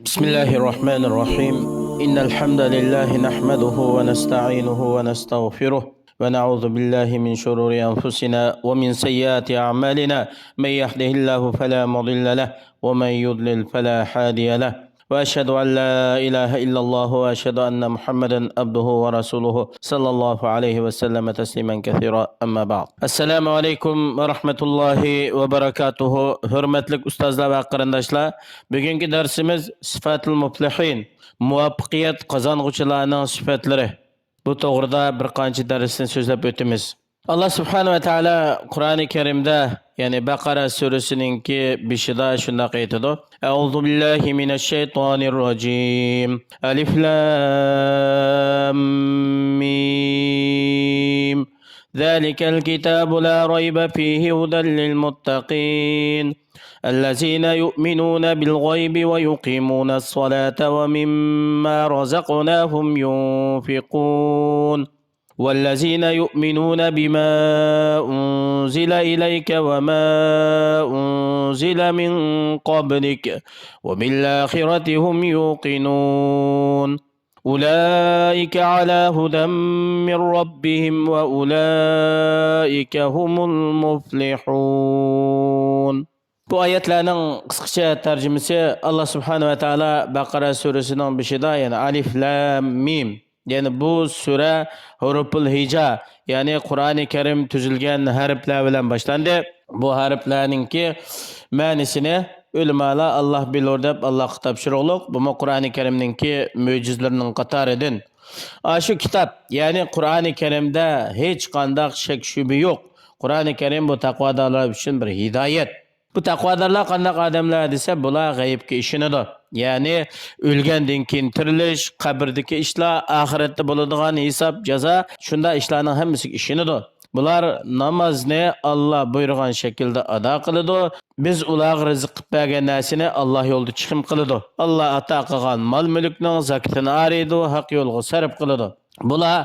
بسم الله الرحمن الرحيم. إن الحمد لله نحمده ونستعينه ونستغفره ونعوذ بالله من شرور أنفسنا ومن سيئات أعمالنا. من يهده الله فلا مضل له ومن يضلل فلا هادي له، وأشهد أن لا إله إلا الله وأشهد أن محمدا عبده ورسوله صلى الله عليه وسلم تسليما كثيرا. أما بعد، السلام عليكم ورحمة الله وبركاته. Hürmetlik ustazlar ve qarindoshlar, bugungi darsimiz sifatul muflihin, muvaffaqiyat qozong'uvchilarning sifatlari. Bu to'g'rida bir qancha darsni so'zlab o'tamiz. Allah subhanahu va taolo Qur'oni Karimda, ya'ni Baqara surasininki 5da shunday aytadi: A'udhu billahi minash shaytonir rojim. Alif lam mim. ذلك الكتاب لا ريب فيه هدى للمتقين الذين يؤمنون بالغيب ويقيمون الصلاة ومما رزقناهم ينفقون والذين يؤمنون بما أنزل إليك وما أنزل من قبلك وبالآخرة هم يوقنون أولئك على هدى من ربهم وأولئك هم المفلحون. Bu ayetlerinin kısaca tercümesi Allah Subhanahu ve Teala Bakara suresinin başında, yani Alif Lam Mim. Yani bu sure huruful hica, yani Kur'an-ı Kerim tüzülgen harfler bilen başlandı. Bu harflerinki manisini ulamalar Allah bilir deb Allah'a topshiriqliq. Bu Kur'an-ı Kerim'ninki mucizlarının qatoridan. Şu kitap, yani Kur'an-ı Kerim'de hiç qandaq şek şübhe yok. Kur'an-ı Kerim bu taqvodorlar uchun bir hidayet. Bu taqvodorlar qandaq odamlar desa, bular g'aybga ishonadi. Ya'ni o'lgandan keyin tirilish, qabrdagi ishlar, oxiratda bo'ladigan hisob, jazo, shunday ishlarning hammasiga ishonadi. Bular namozni Allah buyurgan şekilde ado qiladi. Biz ularga rizq qilib bergan narsani Allah yo'lida chiqim qiladi. Allah ato qilgan mol-mulkning zakatini araydi, haq yo'lga sarf qiladi. Bular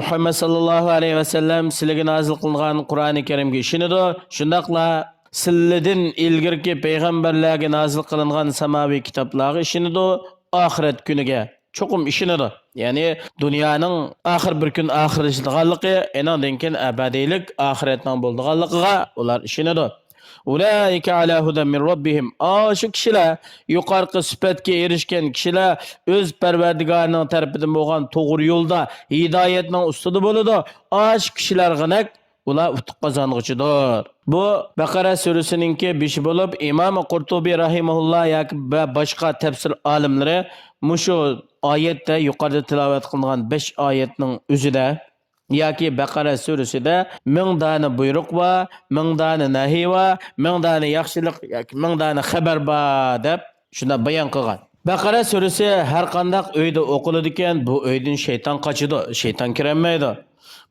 Muhammad sallallohu alayhi va sallam sizlarga nozil qilingan Qur'oni Karimga ishonadi. Shundaqla sizlardan ilgirki payg'ambarlarga nozil qilingan samoviy kitoblarga ishonadi, oxirat kuniga cho'qim ishonadi. Yani dünyanın ahir bir gün ahirleştiğanlığı, enandan keyin abadiylik ahiretden bulduğanlığına ular işinadi. Ulaika ala hudan min rabbihim. Şu kişiler, yukarı sıfatga erişken kişiler öz Perverdigarının tarafidan bo'lgan to'g'ri yo'lda, hidayetning ustida bo'ladi. Şu kişiler g'anak ular utuq qozong'uchidir. Bu Baqara surasininki 5 bo'lib, İmam Qurtubi rahimahullah yoki boshqa tafsir olimlari mushu oyatda yuqorida tilovat qilingan 5 oyatning o'zida yoki Baqara surasida 1000 dona buyruq va 1000 dona nahiy va 1000 dona yaxshilik yoki 1000 dona xabar bor deb shunda bayon qilgan. Baqara surasi har qanday uyda o'qiladi ekan, bu uydan shayton qochadi, shayton kirolmaydi.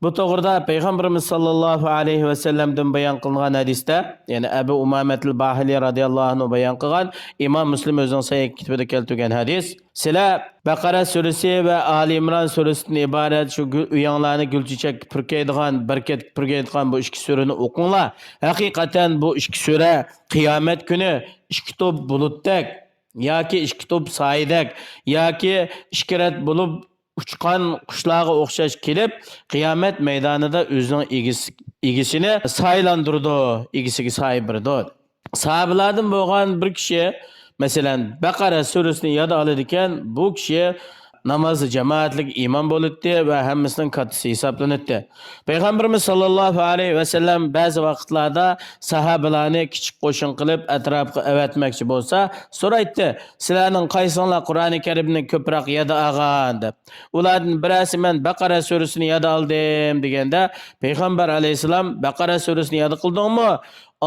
Bu to'g'rida Payg'ambarimiz sallallohu alayhi va sallamdan bayon qilingan hadisda, ya'ni Abu Umametul Bahili radhiyallohu anhu bayon qilgan, Imom Muslim o'zining sahih kitobida keltirgan hadis. Sizlar Baqara surasi va Ali Imron surasidan iborat shu uyanglarni gulchichak purkaydigan, barkat purkaydigan bu ikki surani o'qinglar. Haqiqatan bu ikki sura qiyomat kuni ikki to'p bulutdak yoki ikki to'p soydak yoki ishkirat bo'lib uçkan kuşlarga o'xshash kelib, qiyomat maydonida o'zining egisini saylandırdı, egisiga say berdi. Sahabalardan bo'lgan bir kishi, masalan, Baqara surasini yod oladi ekan, bu kishi namozni jamoatlik imom bo'ladi va hammasining kattasi hisoblanadi. Payg'ambarimiz sallallohu alayhi va sallam ba'zi vaqtlarda sahabalarni kichik qo'shin qilib atrofga avatmoqchi bo'lsa, so'raydi: "Sizlarning qaysinglar Qur'oni Karimni ko'proq yod olgan?" deb. Ulardan birasi "Men Baqara surasini yod oldim" deganda, payg'ambar alayhisalom "Baqara surasini yod qildingmi?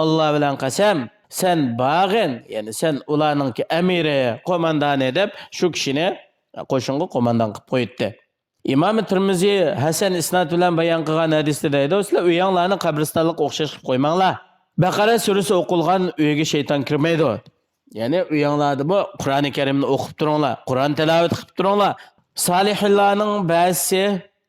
Alloh bilan qasam, sen bag'in, ya'ni sen ularningki amiri, qo'mondoni" deb shu kishini qo'shinga qo'mondan qilib qo'ydi. Imom Tirmiziy Hasan isnad bilan bayon qilgan hadisda deydi: "Sizlar uyanglarni qabristonlikqa o'xshash qilib qo'ymanglar. Baqara surasi o'qilgan uyga shayton kirmaydi. Ya'ni uyanglarda bu Qur'oni Karimni o'qib turinglar, Qur'on tilovat qilib turinglar. Solihlarning ba'zisi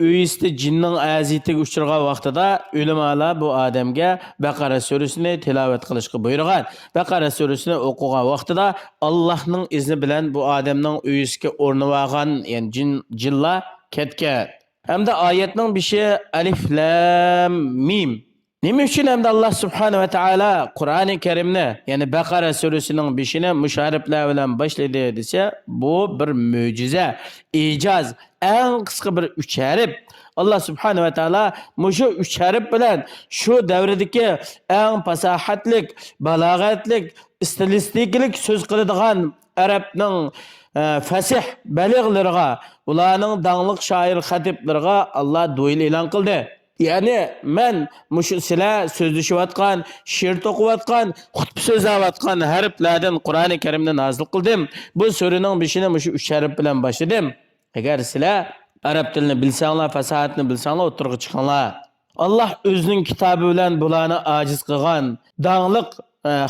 uyisida jinning aziyatiga uchragan vaqtida ulamolar bu odamga Baqara surasini tilovat qilishga buyurgan. Baqara surasini o'qigan vaqtida Allohning izni bilan bu odamning uyisiga o'rnab olgan, ya'ni jinlar ketgan. Hamda oyatning bishi alif lam mim. Nima uchun hamda Alloh subhanahu va taolo Qur'oni Karimni, ya'ni Baqara surasining beshini mushariflar bilan boshladi desa, bu bir mo'jiza, ijoz, eng qisqa bir 3 harf. Allah subhanahu va taolo mushu 3 harf bilan shu davrdagi eng fasohatlik, balog'atlik, stilistiklik so'z qiladigan arabning fasih balig'lariga, ularning danglik shoir xatiblarga Allah do'yil e'lon qildi. Yani men muşu sizlar so'zlashayotgan, she'r to'qiyotgan, xutba so'zlayotgan harflardan Qur'oni Karimni nozil qildim. Bu suraning beshini mushu 3 harf bilan boshladim. Agar sizlar arab tilini bilsanglar, fasohatni bilsanglar, o'tirg'i chiqinglar. Alloh o'zining kitobi bilan bularni ojiz qilgan, danglik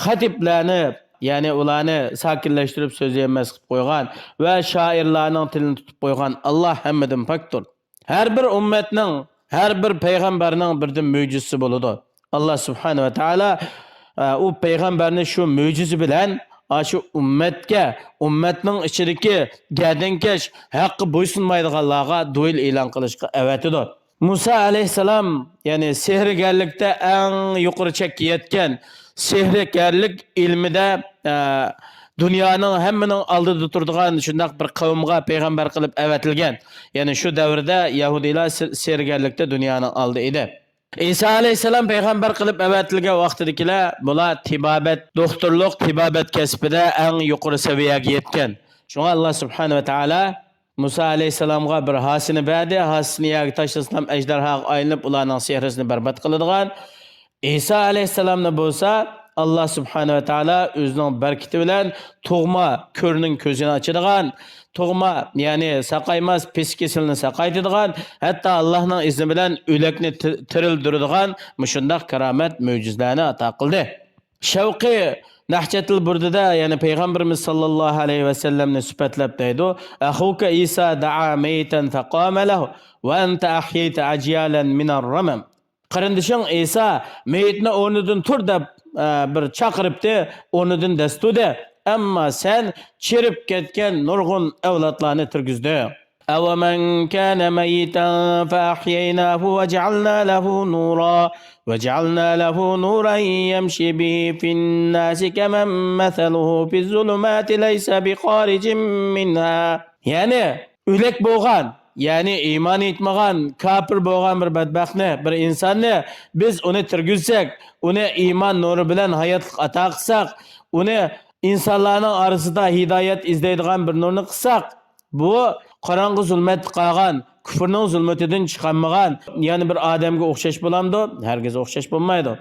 xatiblarni, ya'ni ularni sakinlashtirib so'zlayolmas qilib qo'ygan va shoirlarning tilini tutib qo'ygan Alloh hammadan pokdir. Har bir ummatning, her bir peygamberinin birden mucizesi buludu. Allah subhanahu ve taala o peygamberini şu mucizi bilen şu ummetning içindeki gerdinkeş hakkı boysunmaydiganlarga do'yil e'lon qilishga avatidir. Musa aleyhisselam, yani sehrgarlikda eng yuqori chekka yetgan, sehrgarlik ilmida dünyanın hemmenin aldığı turduğun şundak bir kavimga peygamber kılıp evetilgen. Yani şu devirde Yahudiler sergerlikte dünyanın aldı idi. İsa aleyhisselam peygamber kılıp evetilgen vaktidikiler bula tibabet, doktorluk, tibabet kesbide en yukarı seviyeye yetken. Şuna Allah subhanahu ve taala Musa aleyhisselamga bir hasini verdi. Hasini yagi taşlasınam ejderha ayınıp ulanın sehrisini berbat kılıdığın. İsa aleyhisselam ne bolsa Allah subhanahu ve taala özünün berkiti bilen tug'ma ko'rning ko'zini ochadigan, tug'ma ya'ni saqaymaz pes kesilni saqaydigan, hatto Allohning izni bilan o'lakni tirildiradigan mushundaq karomat mo'jizalarni ato qildi. Shavqi Nahjatul Burdada, ya'ni payg'ambarimiz sallallohu alayhi va sallamni sifatlab deydi: "Ahuka Isa da'a maytan faqama lahu va anta ahyayta ajyalan min ar-ramam." Qarindishing Isa meyitni o'rnidan tur deb bir chaqiribdi, o'rnidan dastude, ammo sen chirib ketgan nurg'un avlodlarni tirgizdi. أَوَمَنْ كَانَ مَيِّتًا فَأَحْيَيْنَاهُ وَجَعَلْنَا لَهُ نُورًا يَمْشِي بِهِ فِي النَّاسِ كَمَنْ مَثَلُهُ فِي الظُّلُمَاتِ لَيْسَ بِخَارِجٍ مِنْهَا. Yani ülek boğan, yani iman etmegen, kafir boğan bir bedbaxtni, bir insonni biz onu tirgizsak, onu iman nuru bilen hayatlık ata qilsak, onu insanlarning arasida hidayet izleydigan bir nurni qilsak, bu qorong'i zulmat qolgan, kufrning zulmatidan chiqolmagan, yani bir odamga o'xshash bo'lamdi? Hargiz o'xshash bo'lmaydi.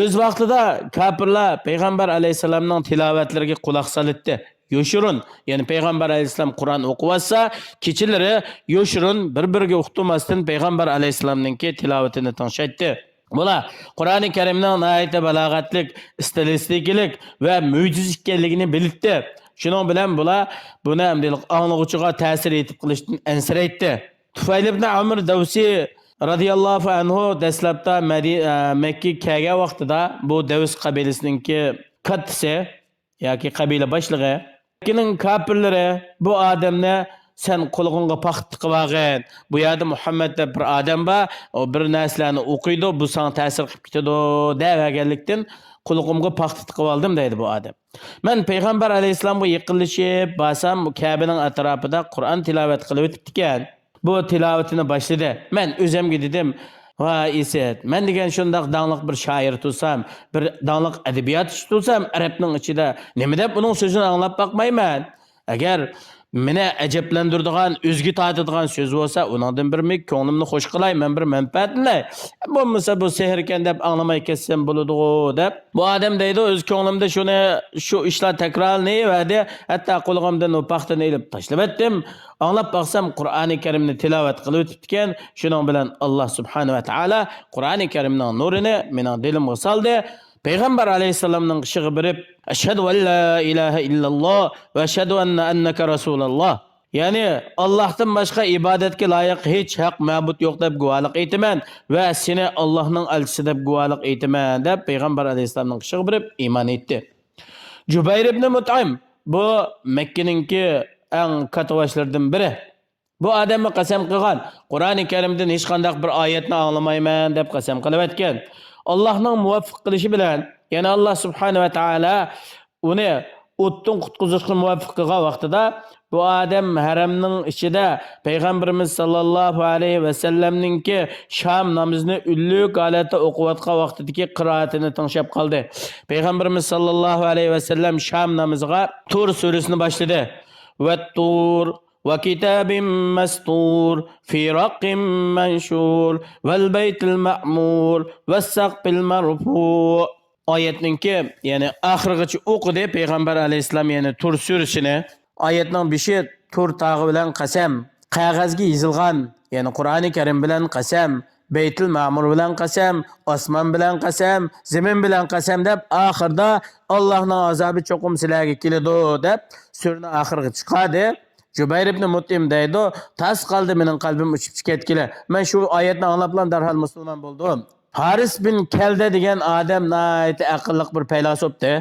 O'z vaqtida kafirlar payg'ambar alayhisalomning tilovatlariga quloq solibdi. Yoshurun, yani payg'ambar alayhisalom Qur'on o'qiyotsa, kechalari yoshurun bir-biriga o'qitmasdan payg'ambar alayhisalomning tilovatini tingshaydi. Bular Qur'oni Karimning nihoyatda balog'atlik, stilistiklik va mo'jiz ekanligini bilibdi. Shuning bilan bular buni hamdilik anglag'uchiga ta'sir etib qilishdan ansiraydi. Tufayl ibn Amr Davsi radiyallohu anhu dastlabda Makka kelgan vaqtida bu Davs qabilasininki kattasi yoki qabila boshlig'i, Makkaning kafirlari bu odamni sen qo'lingga paxt tiqib olgan, bu yerda Muhammad deb bir odam bor, o bir narsalarni o'qiydi, bu sana ta'sir qilib ketadi deganlikdan qo'lingga paxt tiqib oldim deydi bu odam. Men payg'ambar alayhisalomga yaqinlashib borsam, Kabening atrofida Qur'on tilovat qilib o'tibdi ekan. Bu tilovatini boshladi. Men o'zimga dedim: "Va Isat, men degan shundoq danglik bir shoir tutsam, bir danglik adabiyot tutsam, arabning ichida nima deb uning so'zini anglab boqmayman. Agar meni ajablantiradigan, o'zga tortadigan so'z bo'lsa, uningdan bir ko'nglimni xush qilay, men bir manfaatni. Bo'lmasa bu sehr ekan deb anglamay ketsam bo'ladi-ku" deb. Bu odam deydi, o'z ko'nglimda shu ishlar takrorlanadi, hatto qo'limdan o paxtani ilib tashlab etdim. Anglab baqsam Qur'oni Karimni tilovat qilib o'tibdi. Shuning bilan Alloh subhanahu va taolo Qur'oni Karimning nurini mening dilimga soldi. Peygamber aleyhisselamның şığı birip, "Eşhedü en la ilahe illallah ve eşhedü anneke Resulallah." ya'ni Allohdan boshqa ibodatga loyiq hech haq ma'bud yo'q deb guvohlik aytaman va seni Allohning elchisi deb guvohlik aytaman deb payg'ambar alayhissalomning qishiga borib iymon etdi. Jubayr ibn Mut'im bu Makkaninki eng katavashlardan biri. Bu odamga qasam qilgan, Qur'oni Karimdan hech qanday bir oyatni anglamayman deb qasam qilib aytgan. Allohning muvaffaq qilishi bilan, yana Alloh subhanahu va taolo uni o'tdan qutqizishga muvaffaq qilgan vaqtida bu odam haramning ichida payg'ambarimiz sollallohu alayhi vasallamningki sham namozini ullik holatda o'qiyotgan vaqtidagi qiroatini tinglab qoldi. Payg'ambarimiz sollallohu alayhi vasallam sham namoziga Tur surasini boshladi. Va tur وكتاب مستور في رق منشور والبيت المعمور والسقف المرفوع oyatninki ya'ni oxirigacha o'qidi payg'ambar alayhissalom ya'ni Tur surasini. Oyatning beshi Tur tog'i bilan qasam, qog'ozga yozilgan ya'ni Qur'oni Karim bilan qasam, Baytul Ma'mur bilan qasam, osmon bilan qasam, zamin bilan qasam deb oxirda Allohning azobi cho'qim sizlarga keladi deb suraning oxiriga chiqadi. Jubayr ibn Mut'im deydi, tas qoldi mening qalbim uchib ketgili. Men shu oyatni anglablan darhol musulmon bo'ldim. Haris bin Kelda degan odam nayt aqlliq bir faylasufdi,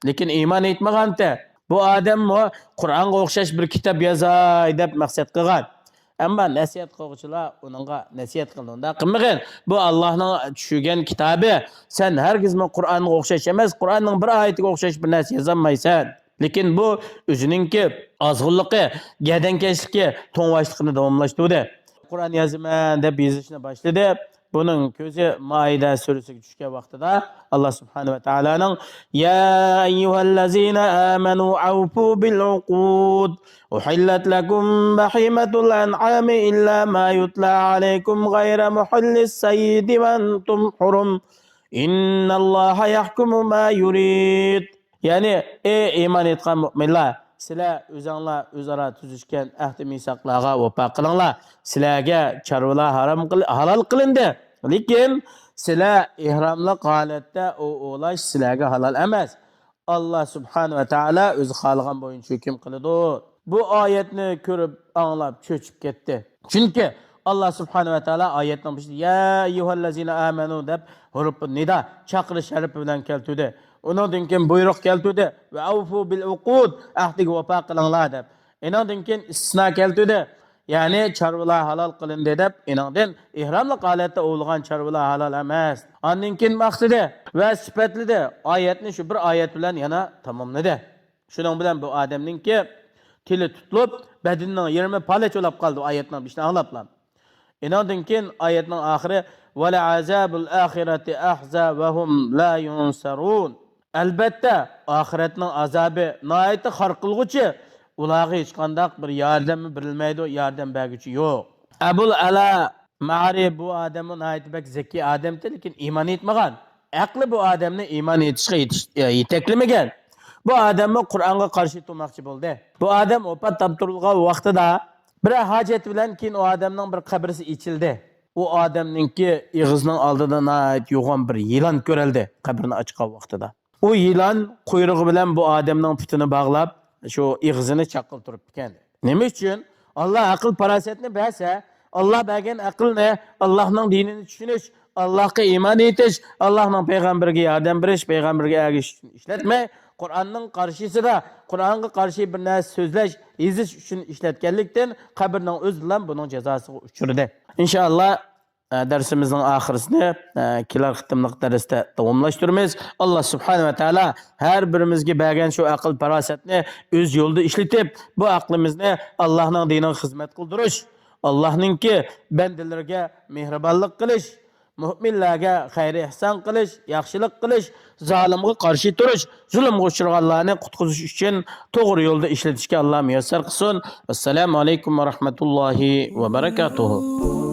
lekin iymon etmagandi. Bu odam Qur'onga o'xshash bir kitob yozay deb maqsad qilgan. Ammo nasihat qiluvchilar uningga nasihat qildi. Qilmagan. Bu Allohning tushirgan kitobi. Sen hargiz Qur'onga o'xshash emas, Qur'onning bir oyatiga o'xshash bir narsa yozolmaysan. Lekin bu o'zininki ozg'unligi, gadankashligi, to'ng'ashligini davomlashtirdi. Qur'on yozaman deb yozishni boshladi. Bunun ko'zi Maida surasiga tushgan vaqtida Alloh subhanahu va taoloning ya ayyuhallazina amanu awfu bil uqud uhillat lakum bahimatul an'ami illa ma yutla alaykum ghayra muhallis sayyidi wa antum hurum innalloha yahkumu ma yurid. Ya'ni ey iymon etgan mu'minlar, sizlar o'zinglar o'zaro tuzishgan ahd misoqlarga vafo qilinglar. Sizlarga chorvalar halol qilindi. Lekin sizlar ihromli holatda o'lash sizlarga halol emas. Alloh subhanahu va taolo o'zi xohlagan bo'yicha hukm qiladi. Bu oyatni ko'rib, anglab, cho'chib ketdi. Chunki Alloh subhanahu va taolo oyatning boshida ya ayyuhallazina amanu deb huruf nida chaqirish harfi bilan keltirdi. Undan keyin buyruq keltirdi va avfu bil uqud ahdiga vafo qilinglar deb. Undan keyin istisno keltirdi. Ya'ni chorvalar halol qilindi deb, undan ihromli holatda o'lgan chorvalar halol emas. Undan keyin maqsadi va sifatladi. Oyatni shu bir oyat bilan yana tamomladi. Shuning bilan bu odamningki tili tutilib, badanining 20 palach o'lab qoldi oyatning bishni anglablar. Undan keyin oyatning oxiri va la azabul axirati ahza va hum la yunsarun. Albatta oxiratning azobi nihoyatda xor qilg'uchi, ularga hech qanday bir yordami berilmaydi, yordam berguchi yo'q. Abul Ala Ma'ri bu odamni nihoyatda bak zaki odamdi, lekin iymon etmagan. Aqli bu odamni iymon etishga yetaklamagan. Bu odamni Qur'onga qarshi turmoqchi bo'ldi. Bu odam vafot toptirilgan vaqtida bir hojat bilan keyin u odamning bir qabrisi ichildi. U odamningki ig'izning oldida nihoyat yo'g'on bir yilon ko'rildi qabrini ochgan vaqtida. U yilon quyrug'i bilan bu odamning putini bog'lab, shu ig'izini chaqib turib ekan. Nima uchun? Alloh aql farosatni bersa, Alloh bergan aqlni Allohning dinini tushunish, Allohga iymon etish, Allohning payg'ambariga yordam berish, payg'ambarga ergashish uchun ishlatmay, Qur'onning qarshisida, Qur'onga qarshi bir narsa so'zlash, yozish uchun ishlatganlikdan qabrning o'zi bilan buning jazosiga uchradi. Inshaalloh darsimizning oxirisini kelar qitimliq darsda davomlashtiramiz. Alloh subhanahu va taolo har birimizga bergan shu aql farosatni o'z yo'lida ishlatib, bu aqlimizni Allohning diniga xizmat qildirish, Allohningki bandalarga mehribonlik qilish, mu'minlarga xayr ihson qilish, yaxshilik qilish, zolimga qarshi turish, zulmga uchraganlarni qutqizish uchun to'g'ri yo'lda ishlatishga Alloh muyassar qilsin. Assalomu alaykum va rahmatullohi va barakatuh.